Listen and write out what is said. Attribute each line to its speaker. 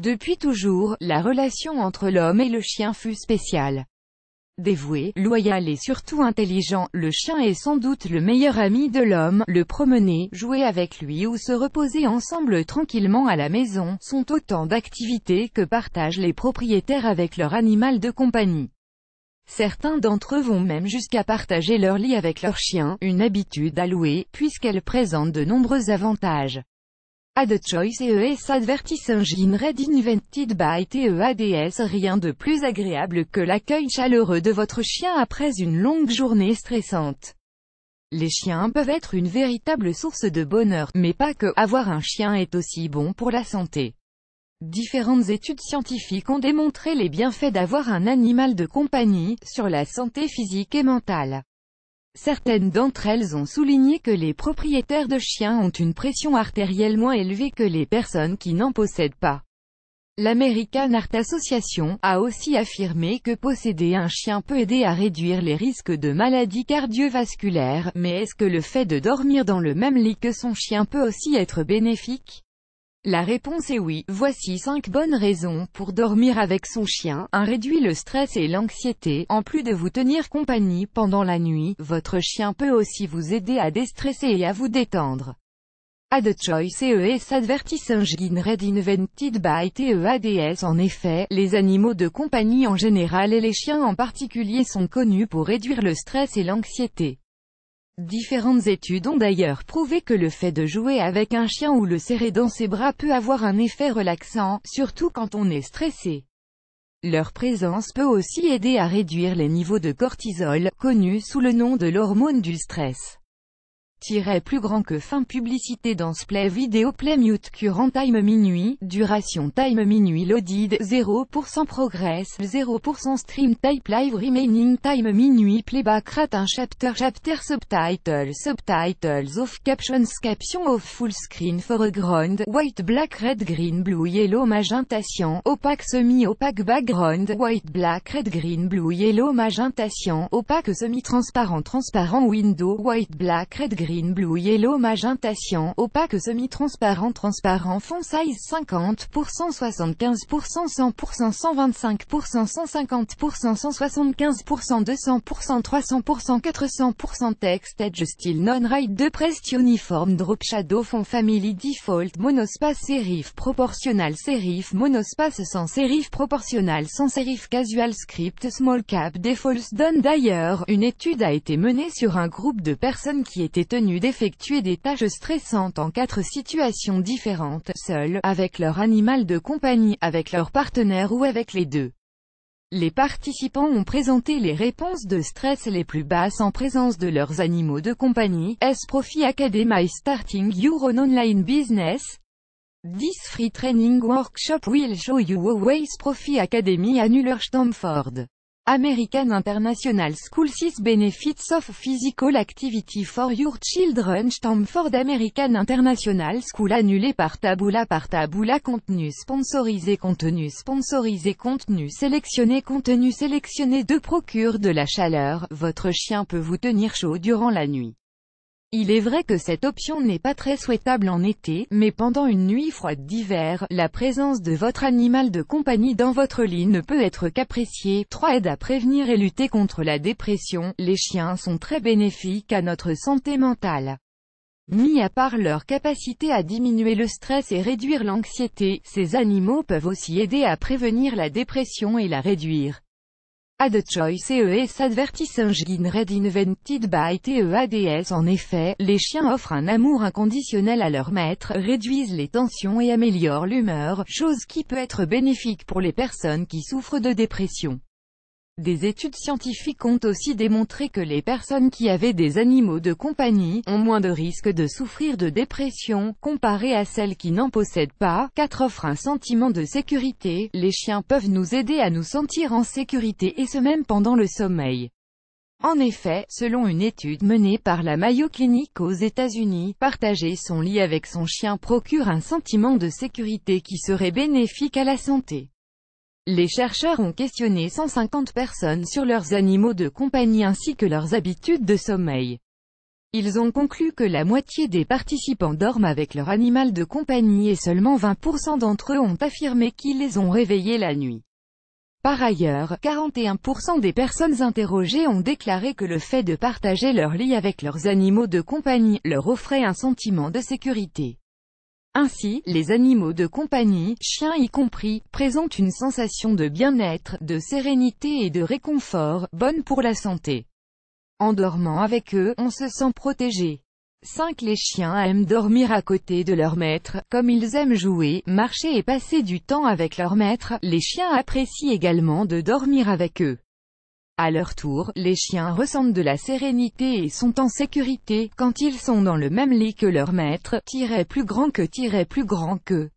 Speaker 1: Depuis toujours, la relation entre l'homme et le chien fut spéciale. Dévoué, loyal et surtout intelligent, le chien est sans doute le meilleur ami de l'homme. Le promener, jouer avec lui ou se reposer ensemble tranquillement à la maison, sont autant d'activités que partagent les propriétaires avec leur animal de compagnie. Certains d'entre eux vont même jusqu'à partager leur lit avec leur chien, une habitude à louer, puisqu'elle présente de nombreux avantages. Add choice ES advertising red invented by TEADS. Rien de plus agréable que l'accueil chaleureux de votre chien après une longue journée stressante. Les chiens peuvent être une véritable source de bonheur, mais pas que. Avoir un chien est aussi bon pour la santé. Différentes études scientifiques ont démontré les bienfaits d'avoir un animal de compagnie, sur la santé physique et mentale. Certaines d'entre elles ont souligné que les propriétaires de chiens ont une pression artérielle moins élevée que les personnes qui n'en possèdent pas. L'American Heart Association a aussi affirmé que posséder un chien peut aider à réduire les risques de maladies cardiovasculaires, mais est-ce que le fait de dormir dans le même lit que son chien peut aussi être bénéfique? La réponse est oui. Voici 5 bonnes raisons pour dormir avec son chien. 1. Réduit le stress et l'anxiété. En plus de vous tenir compagnie pendant la nuit, votre chien peut aussi vous aider à déstresser et à vous détendre. Add choice ES advertising red invented by TEADS. En effet, les animaux de compagnie en général et les chiens en particulier sont connus pour réduire le stress et l'anxiété. Différentes études ont d'ailleurs prouvé que le fait de jouer avec un chien ou le serrer dans ses bras peut avoir un effet relaxant, surtout quand on est stressé. Leur présence peut aussi aider à réduire les niveaux de cortisol, connu sous le nom de l'hormone du stress. Plus grand que fin. Publicité dans Play vidéo Play mute current time minuit, duration time minuit loaded, 0% progress, 0% stream type live remaining time minuit playback rate 1 chapter subtitles off captions off full screen foreground, white black red green blue yellow magenta cyan, opaque semi-opaque background, white black red green blue yellow magenta cyan, opaque semi-transparent transparent window, white black red green blue yellow magenta cyan, opaque semi-transparent transparent font size 50%, 75%, 100%, 125%, 150%, 175%, 200%, 300%, 400% text edge style non-right de pressed uniform drop shadow font family default monospace serif proportional serif monospace sans serif proportional sans serif casual script small cap defaults done. D'ailleurs, une étude a été menée sur un groupe de personnes qui étaient tenues d'effectuer des tâches stressantes en 4 situations différentes, seules, avec leur animal de compagnie, avec leur partenaire ou avec les deux. Les participants ont présenté les réponses de stress les plus basses en présence de leurs animaux de compagnie. S-Profi Academy Starting Your Own Online Business. 10 free training workshop will show you always Profi Academy Annular Stamford. American International School 6 Benefits of Physical Activity for Your Children Stamford American International School annulé par Taboola contenu sponsorisé contenu sélectionné de procure de la chaleur, votre chien peut vous tenir chaud durant la nuit. Il est vrai que cette option n'est pas très souhaitable en été, mais pendant une nuit froide d'hiver, la présence de votre animal de compagnie dans votre lit ne peut être qu'appréciée. 3. Aide à prévenir et lutter contre la dépression. Les chiens sont très bénéfiques à notre santé mentale. Mis à part leur capacité à diminuer le stress et réduire l'anxiété, ces animaux peuvent aussi aider à prévenir la dépression et la réduire. Add choice ES advertising red invented by TEADS. En effet, les chiens offrent un amour inconditionnel à leur maître, réduisent les tensions et améliorent l'humeur, chose qui peut être bénéfique pour les personnes qui souffrent de dépression. Des études scientifiques ont aussi démontré que les personnes qui avaient des animaux de compagnie ont moins de risques de souffrir de dépression, comparé à celles qui n'en possèdent pas. 4. Offre un sentiment de sécurité. Les chiens peuvent nous aider à nous sentir en sécurité et ce même pendant le sommeil. En effet, selon une étude menée par la Mayo Clinic aux États-Unis, partager son lit avec son chien procure un sentiment de sécurité qui serait bénéfique à la santé. Les chercheurs ont questionné 150 personnes sur leurs animaux de compagnie ainsi que leurs habitudes de sommeil. Ils ont conclu que la moitié des participants dorment avec leur animal de compagnie et seulement 20% d'entre eux ont affirmé qu'ils les ont réveillés la nuit. Par ailleurs, 41% des personnes interrogées ont déclaré que le fait de partager leur lit avec leurs animaux de compagnie leur offrait un sentiment de sécurité. Ainsi, les animaux de compagnie, chiens y compris, présentent une sensation de bien-être, de sérénité et de réconfort, bonne pour la santé. En dormant avec eux, on se sent protégé. 5. Les chiens aiment dormir à côté de leur maître. Comme ils aiment jouer, marcher et passer du temps avec leur maître, les chiens apprécient également de dormir avec eux. À leur tour, les chiens ressentent de la sérénité et sont en sécurité quand ils sont dans le même lit que leur maître, plus grand qu'eux.